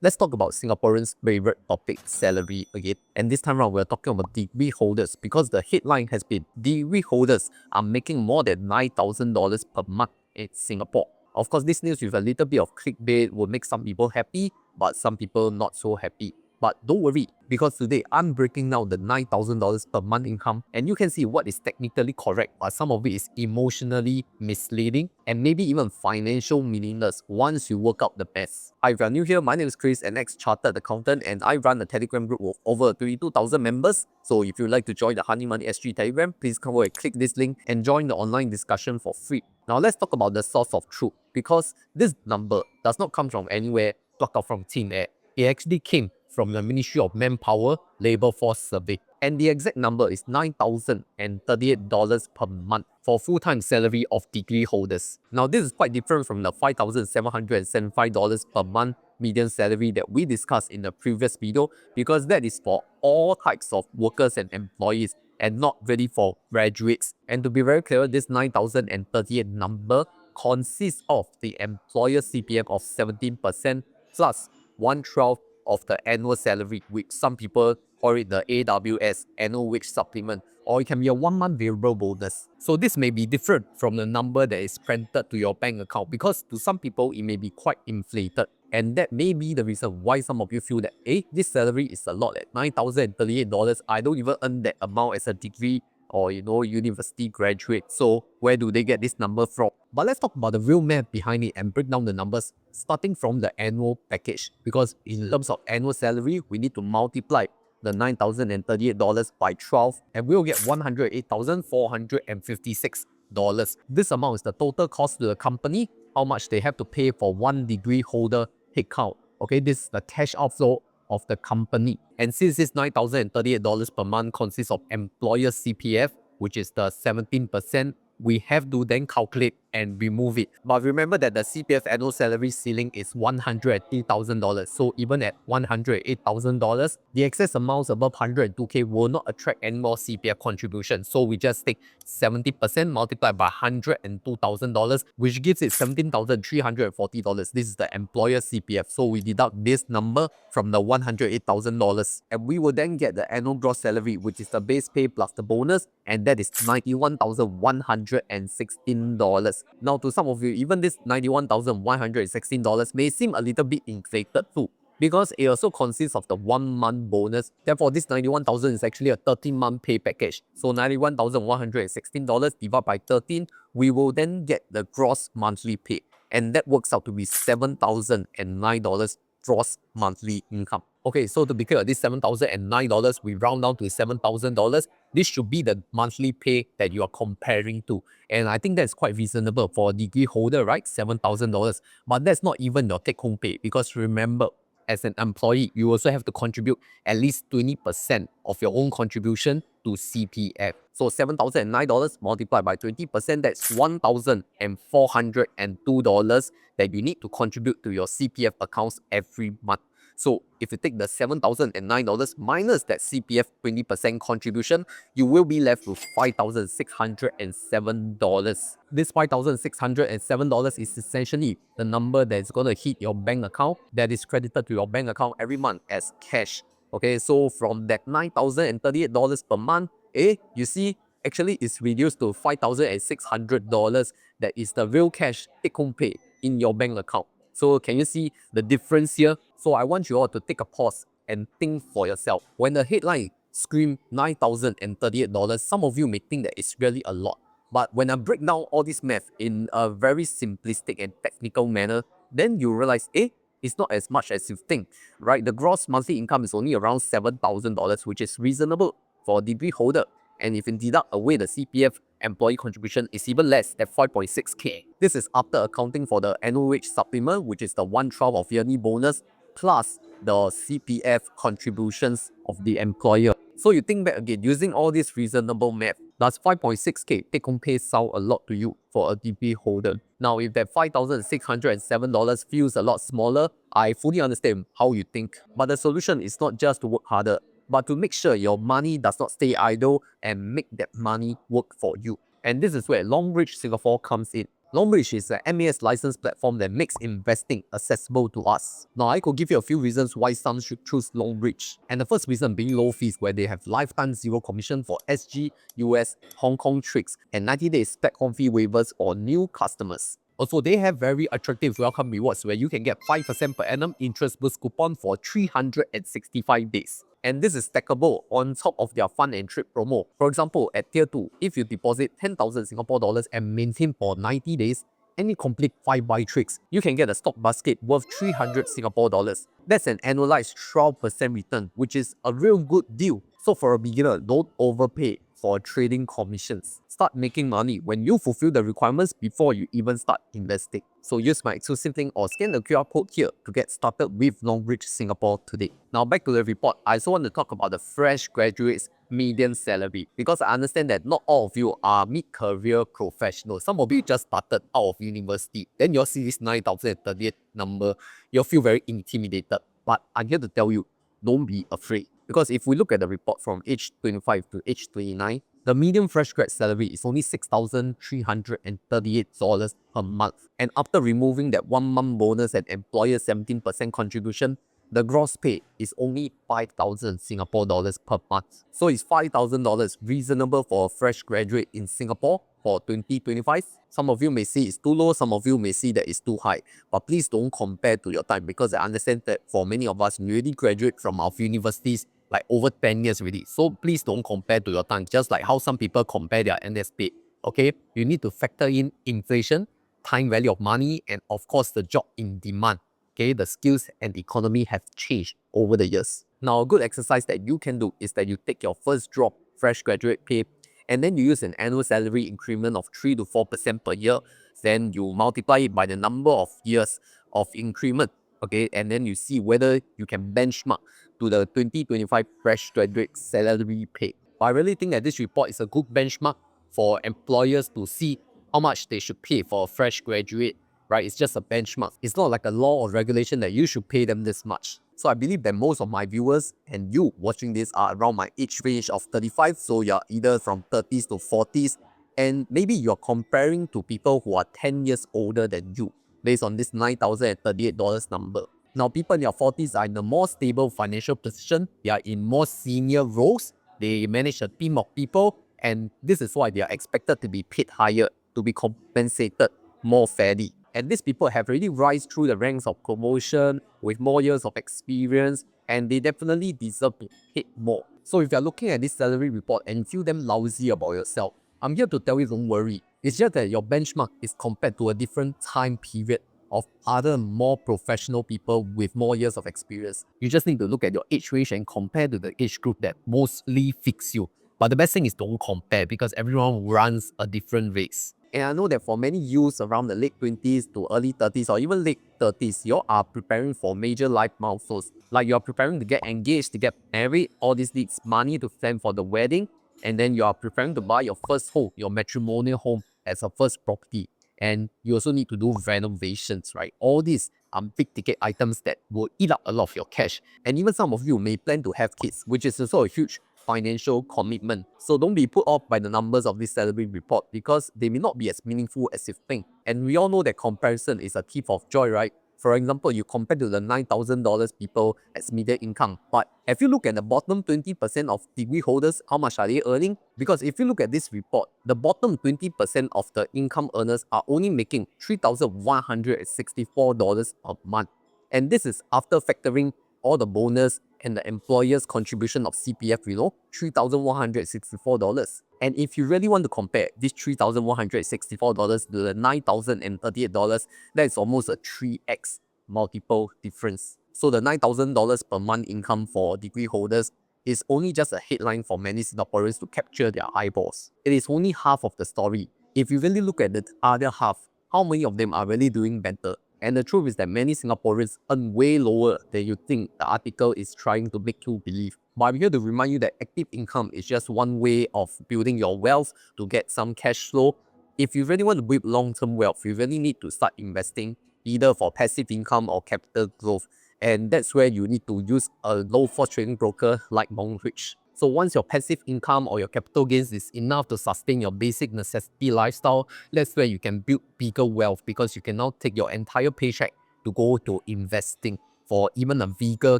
Let's talk about Singaporeans' favorite topic, salary again. And this time around, we're talking about degree holders because the headline has been degree holders are making more than $9,000 per month in Singapore. Of course, this news with a little bit of clickbait will make some people happy, but some people not so happy. But don't worry, because today I'm breaking down the $9,000 per month income and you can see what is technically correct, but some of it is emotionally misleading and maybe even financial meaningless once you work out the maths. Hi, if you're new here, my name is Chris, an ex-chartered accountant, and I run a Telegram group with over 22,000 members. So if you'd like to join the Honey Money SG Telegram, please come over and click this link and join the online discussion for free. Now let's talk about the source of truth, because this number does not come from anywhere plucked out from thin air. It actually came from the Ministry of Manpower Labour Force Survey. And the exact number is $9,038 per month for full-time salary of degree holders. Now, this is quite different from the $5,775 per month median salary that we discussed in the previous video, because that is for all types of workers and employees and not really for graduates. And to be very clear, this 9,038 number consists of the employer CPF of 17% plus 1/12 of the annual salary, which some people call it the AWS, annual wage supplement, or it can be a 1-month variable bonus. So this may be different from the number that is credited to your bank account, because to some people it may be quite inflated. And that may be the reason why some of you feel that, this salary is a lot at $9,038. I don't even earn that amount as a degree or university graduate. So where do they get this number from? But let's talk about the real math behind it and break down the numbers starting from the annual package. Because in terms of annual salary, we need to multiply the $9,038 by 12 and we'll get $108,456. This amount is the total cost to the company, how much they have to pay for one degree holder headcount. Okay, this is the cash outflow of the company. And since this $9,038 per month consists of employer CPF, which is the 17%, we have to then calculate and remove it. But remember that the CPF annual salary ceiling is $103,000. So even at $108,000, the excess amounts above 102K will not attract any more CPF contribution. So we just take 70% multiplied by $102,000, which gives it $17,340. This is the employer CPF. So we deduct this number from the $108,000 and we will then get the annual gross salary, which is the base pay plus the bonus, and that is $91,116. Now, to some of you, even this $91,116 may seem a little bit inflated too, because it also consists of the 1-month bonus. Therefore, this $91,000 is actually a 13-month pay package. So $91,116 divided by 13, we will then get the gross monthly pay. And that works out to be $7,009 gross monthly income. Okay, so to be clear, this $7,009, we round down to $7,000. This should be the monthly pay that you are comparing to. And I think that's quite reasonable for a degree holder, right? $7,000. But that's not even your take-home pay, because remember, as an employee, you also have to contribute at least 20% of your own contribution to CPF. So $7,009 multiplied by 20%, that's $1,402 that you need to contribute to your CPF accounts every month. So if you take the $7,009 minus that CPF 20% contribution, you will be left with $5,607. This $5,607 is essentially the number that's going to hit your bank account, that is credited to your bank account every month as cash. Okay, so from that $9,038 per month, you see, actually it's reduced to $5,600. That is the real cash take-home pay in your bank account. So can you see the difference here? So I want you all to take a pause and think for yourself. When the headline screams $9,038, some of you may think that it's really a lot. But when I break down all this math in a very simplistic and technical manner, then you realize, it's not as much as you think, right? The gross monthly income is only around $7,000, which is reasonable for a degree holder. And if you deduct away the CPF employee contribution, is even less at 5.6K. This is after accounting for the annual wage supplement, which is the 1/12 of yearly bonus, plus the CPF contributions of the employer. So you think back again, using all this reasonable math, does 5.6K take-home pay sound a lot to you for a degree holder? Now, if that $5,607 feels a lot smaller, I fully understand how you think. But the solution is not just to work harder, but to make sure your money does not stay idle and make that money work for you. And this is where Longbridge Singapore comes in. Longbridge is an MAS licensed platform that makes investing accessible to us. Now, I could give you a few reasons why some should choose Longbridge. And the first reason being low fees, where they have lifetime zero commission for SG, US, Hong Kong tricks, and 90 days platform fee waivers for new customers. Also, they have very attractive welcome rewards where you can get 5% per annum interest boost coupon for 365 days. And this is stackable on top of their fun and trip promo. For example, at tier 2, if you deposit 10,000 Singapore dollars and maintain for 90 days, and you complete 5 buy tricks, you can get a stock basket worth 300 Singapore dollars. That's an annualized 12% return, which is a real good deal. So for a beginner, don't overpay for trading commissions. Start making money when you fulfill the requirements before you even start investing. So use my exclusive link or scan the QR code here to get started with Longbridge Singapore today. Now back to the report, I also want to talk about the fresh graduates median salary, because I understand that not all of you are mid-career professionals. Some of you just started out of university, then you'll see this 9,038 number, you'll feel very intimidated. But I'm here to tell you, don't be afraid. Because if we look at the report from age 25 to age 29, the median fresh grad salary is only $6,338 per month. And after removing that 1 month bonus and employer 17% contribution, the gross pay is only 5,000 Singapore dollars per month. So is $5,000 reasonable for a fresh graduate in Singapore for 2025? Some of you may say it's too low, some of you may see that it's too high. But please don't compare to your time, because I understand that for many of us, we already graduate from our universities like over 10 years already. So please don't compare to your time, just like how some people compare their NS pay. Okay, you need to factor in inflation, time value of money, and of course the job in demand. Okay, the skills and the economy have changed over the years. Now, a good exercise that you can do is that you take your first drop, fresh graduate pay, and then you use an annual salary increment of 3 to 4% per year. Then you multiply it by the number of years of increment. Okay, and then you see whether you can benchmark to the 2025 fresh graduate salary pay. But I really think that this report is a good benchmark for employers to see how much they should pay for a fresh graduate, right? It's just a benchmark. It's not like a law or regulation that you should pay them this much. So I believe that most of my viewers and you watching this are around my age range of 35. So you're either from 30s to 40s. And maybe you're comparing to people who are 10 years older than you based on this $9,038 number. Now, people in their 40s are in a more stable financial position. They are in more senior roles. They manage a team of people. And this is why they are expected to be paid higher, to be compensated more fairly. And these people have already rise through the ranks of promotion with more years of experience, and they definitely deserve to pay more. So if you're looking at this salary report and feel them lousy about yourself, I'm here to tell you, don't worry. It's just that your benchmark is compared to a different time period of other more professional people with more years of experience. You just need to look at your age range and compare to the age group that mostly fits you. But the best thing is don't compare, because everyone runs a different race. And I know that for many youths around the late 20s to early 30s or even late 30s, you are preparing for major life milestones. Like you're preparing to get engaged, to get married, all this needs money to plan for the wedding. And then you are preparing to buy your first home, your matrimonial home as a first property. And you also need to do renovations, right? All these are big ticket items that will eat up a lot of your cash. And even some of you may plan to have kids, which is also a huge financial commitment. So don't be put off by the numbers of this salary report, because they may not be as meaningful as you think. And we all know that comparison is a thief of joy, right? For example, you compare to the $9,000 people as median income. But if you look at the bottom 20% of degree holders, how much are they earning? Because if you look at this report, the bottom 20% of the income earners are only making $3,164 a month. And this is after factoring all the bonus and the employer's contribution of CPF, $3,164. And if you really want to compare this $3,164 to the $9,038, that is almost a 3x multiple difference. So the $9,000 per month income for degree holders is only just a headline for many Singaporeans to capture their eyeballs. It is only half of the story. If you really look at the other half, how many of them are really doing better? And the truth is that many Singaporeans earn way lower than you think the article is trying to make you believe. But I'm here to remind you that active income is just one way of building your wealth to get some cash flow. If you really want to build long-term wealth, you really need to start investing either for passive income or capital growth. And that's where you need to use a low-cost trading broker like Longbridge. So once your passive income or your capital gains is enough to sustain your basic necessity lifestyle, that's where you can build bigger wealth, because you can now take your entire paycheck to go to investing for even a bigger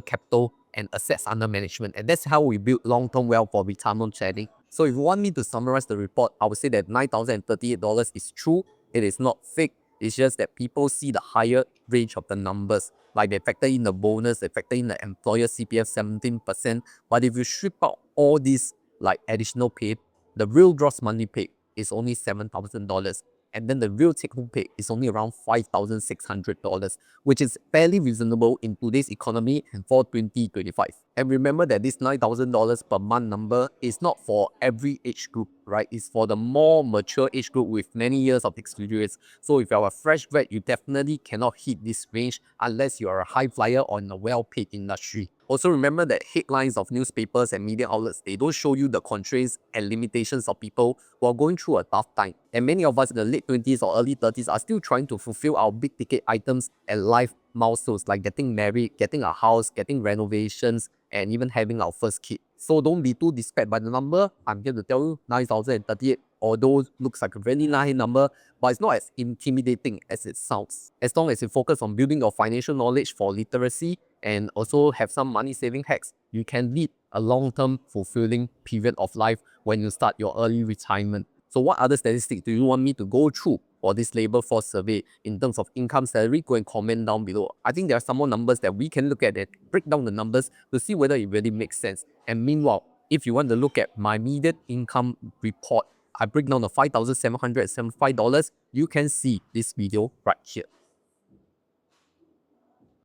capital and assets under management. And that's how we build long-term wealth for retirement planning. So if you want me to summarize the report, I would say that $9,038 is true. It is not fake. It's just that people see the higher range of the numbers. Like they factor in the bonus, they factor in the employer CPF 17%. But if you strip out all these like additional pay, the real gross monthly pay is only $7,000. And then the real take-home pay is only around $5,600, which is fairly reasonable in today's economy and for 2025. And remember that this $9,000 per month number is not for every age group, right? It's for the more mature age group with many years of experience. So if you're a fresh grad, you definitely cannot hit this range unless you're a high flyer or in a well-paid industry. Also remember that headlines of newspapers and media outlets, they don't show you the constraints and limitations of people who are going through a tough time. And many of us in the late 20s or early 30s are still trying to fulfill our big ticket items and life milestones like getting married, getting a house, getting renovations, and even having our first kid. So don't be too distracted by the number. I'm here to tell you 9,038, although looks like a very nice number, but it's not as intimidating as it sounds. As long as you focus on building your financial knowledge for literacy and also have some money saving hacks, you can lead a long-term fulfilling period of life when you start your early retirement. So what other statistics do you want me to go through for this labor force survey in terms of income salary? Go and comment down below. I think there are some more numbers that we can look at and break down the numbers to see whether it really makes sense. And meanwhile, if you want to look at my median income report, I break down the $5,775, you can see this video right here.